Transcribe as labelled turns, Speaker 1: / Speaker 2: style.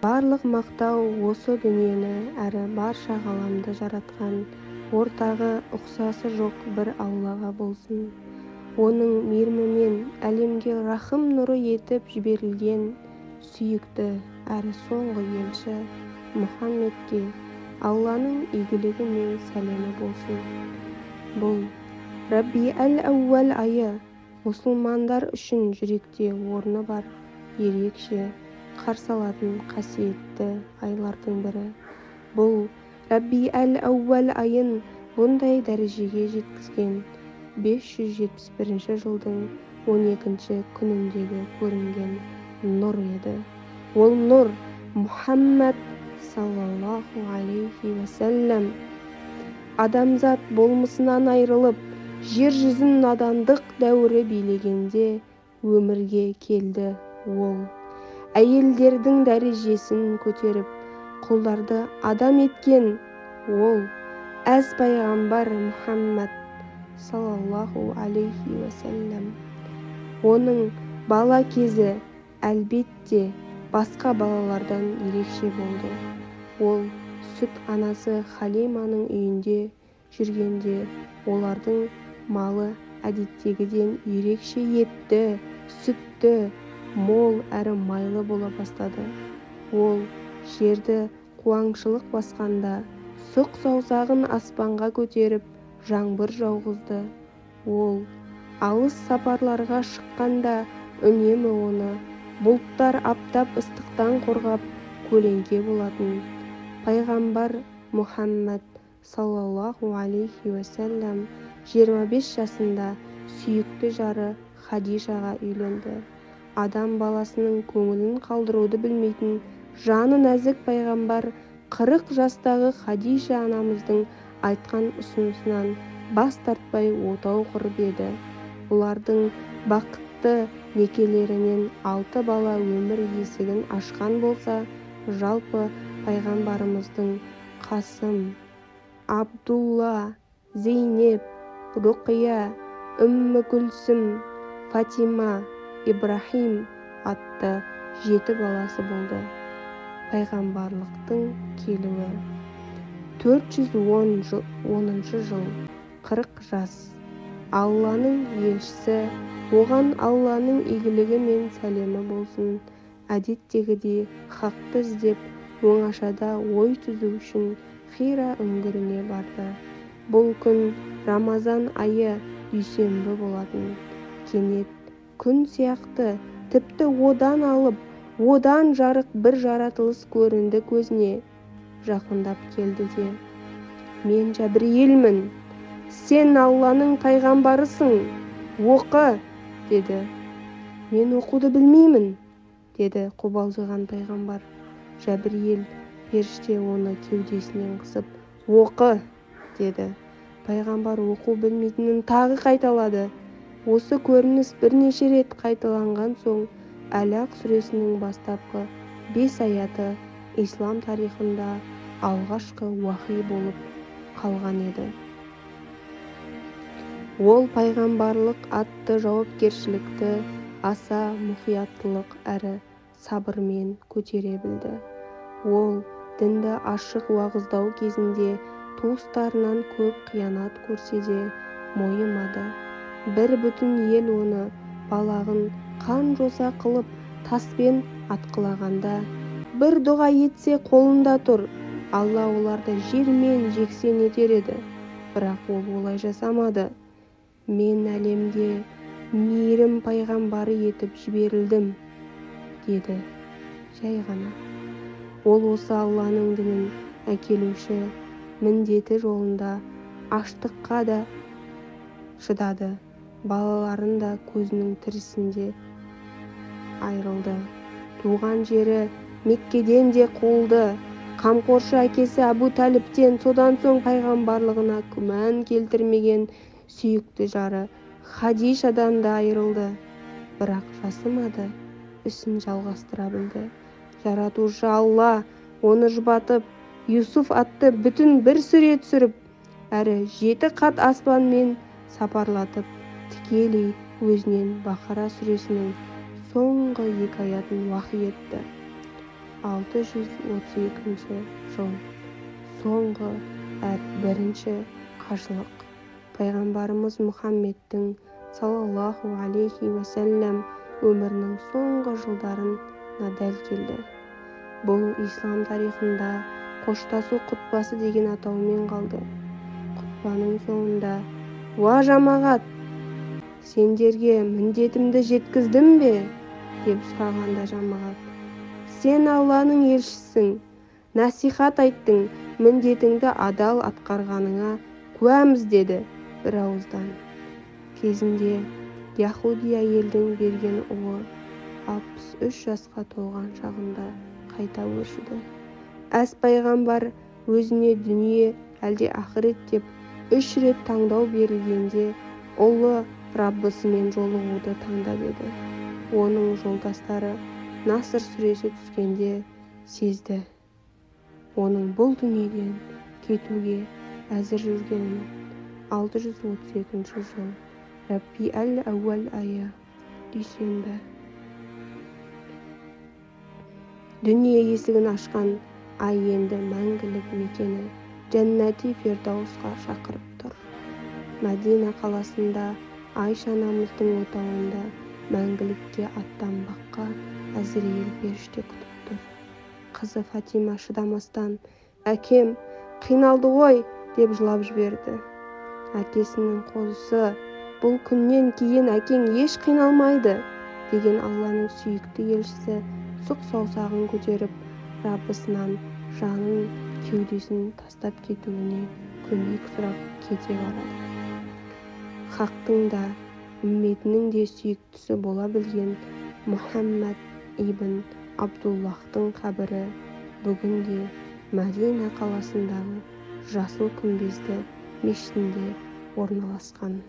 Speaker 1: Барлық мақтау осы дүниені әрі барша ғаламды жаратқан, ортағы ұқсасы жоқ бір Аллаға болсын. Оның мейірімімен әлемге рахым нұры етіп жіберілген сүйікті әрі соңғы елші Мұхаммедке Алланың игілігі мен сәлемі болсын. Бұл Рабби-әл-әуәл айы мұсылмандар үшін жүректе орны бар, ерекше қарсы алатын қасиетті айлардың бірі. Бұл Рабби-әл-әуәл айын бұндай дәрежеге жеткізген 571 жылдың 12 күніндегі көрінген нұр еді. Ол нұр Мұхаммад саллаллаху алейхи вассалам адамзат болмысынан айрылып, жер жүзін надандық дәуірі билегенде өмірге келді. Ол әйелдердің дәрежесін көтеріп, құлдарды адам еткен. Ол әз пайғамбар Мұхаммад саллаллаху алейхи вассалам. Оның бала кезі әлбетте басқа балалардан ерекше болды. Ол сүт анасы Халиманың үйінде жүргенде олардың малы әдеттегіден ерекше етті, сүтті, мол әрі майлы бола бастады. Ол жерді қуаңшылық басқанда сұқ саусағын аспанға көтеріп жаңбыр жауғызды. Ол алыс сапарларға шыққанда үнемі оны бұлттар аптап ыстықтан қорғап көлеңке болатын. Пайғамбар Мұхаммад саллаллаху алейхи вассалам 25 жасында сүйікті жары Хадишаға үйленді. Адам баласының көңілін қалдыруды білмейтін жаны нәзік пайғамбар 40 жастағы Хадиша анамыздың айтқан ұсынысынан бас тартпай отау құрып еді. Олардың бақытты некелерінен 6 бала өмір есігін ашқан болса, жалпы пайғамбарымыздың Қасым, Абдулла, Зейнеп, Руқия, Үммі Күлсім, Фатима, Ибрахим атты 7 баласы болды. Пайғамбарлықтың келуі 410 жыл, 40 жас. Алланың елшісі, оған Алланың игілігі мен сәлемі болсын. Әдеттегідей хақты іздеп, оңашада ой түзу үшін Хира үңгіріне барды. Бұл күн Рамазан айы дүйсенбі болатын. Кенет күн сияқты, тіпті одан алып, одан жарық бір жаратылыс көрінді көзіне. Жақындап келді де: «Мен Жәбірейілмін, сен Алланың пайғамбарысың, оқы», деді. «Мен оқуды білмеймін», деді қобалжыған пайғамбар. Жәбірейіл періште оны кеудесінен қысып: «Оқы», деді. Пайғамбар оқу білмейтінін тағы қайталады. Осы көрініс бірнеше рет қайталанған соң Әлақ сүресінің бастапқы 5 аяты ислам тарихында алғашқы уахи болып қалған еді. Ол пайғамбарлық атты жауапкершілікті аса мұқияттылық әрі сабырмен көтере білді. Ол дінді ашық уағыздау кезінде туыстарынан көп қиянат көрсе де мойымады. Бір бүтін ел оны балағын қан жоса қылып таспен атқылағанда, бір дұға етсе қолында тұр, Алла оларды жермен жексен етер еді. Бірақ ол олай жасамады. «Мен әлемге мейірім пайғамбары етіп жіберілдім», деді. Жай ғана. Ол осы Алланың дінін әкелуші міндеті жолында аштыққа да шыдады. Балаларын да көзінің тірісінде айрылды. Туған жері Меккеден де қуылды. Қамқоршы әкесі Әбу Талиптен содан соң пайғамбарлығына күмән келтірмеген сүйікті жары Хадишадан да айрылды. Бірақ жасымады, ісін жалғастыра білді. Жаратушы Алла оны жұбатып, Юсуф атты бүтін бір сүре түсіріп, әрі 7 қат аспанмен сапарлатып, тікелей өзінен Бақара сүресінің соңғы 2 аятын уахи етті. 632 жыл. Соңғы бірінші қажылық. Пайғамбарымыз Мұхаммедтің саллаллаху алейхи уәсәләм өмірінің соңғы жылдарына дәл келді. Бұл ислам тарихында қоштасу құтбасы деген атаумен қалды. Құтбаның соңында: «Уа жамағат, сендерге міндетімді жеткіздім бе?» деп сұрағанда жамағат: «Сен Алланың елшісің, насихат айттың, міндетіңді адал атқарғаныңа куәміз» деді бір ауыздан. Кезінде яһуди әйелдің берген ұлы 63 жасқа толған шағында қайта өршіді. Әз пайғамбар өзіне дүние әлде ақырет деп 3 рет таңдау берілгенде ұлы Раббысымен жолығуды таңдап еді. Оның жолдастары Наср сүресі түскенде сезді оның бұл дүниеден кетуге әзір жүргенін. 632 жыл. Рабби-әл-әуәл айы, дүйсенбі. Дүние есігін ашқан ай енді мәңгілік мекені Жәннәти Фирдаусқа шақырып тұр. Мәдина қаласында Айша анамыздың отауында мәңгілікке аттанбаққа Әзірейіл періште күтіп тұр. Қызы Фатима шыдамастан: «Әкем, қиналды ғой!» деп жылап жіберді. Әкесінің қозысы: «Бұл күннен кейін әкең еш қиналмайды» деген Алланың сүйікті елшісі сұқ саусағын көтеріп Раббысынан жанын кеудесін тастап кетуіне көмек сұрап кете барады. Хақтың да үмметінің де сүйіктісі бола білген Мұхаммад ибн Абдуллахтың қабірі бүгінде Мәдина қаласындағы Жасыл күмбезді мешітінде орналасқан.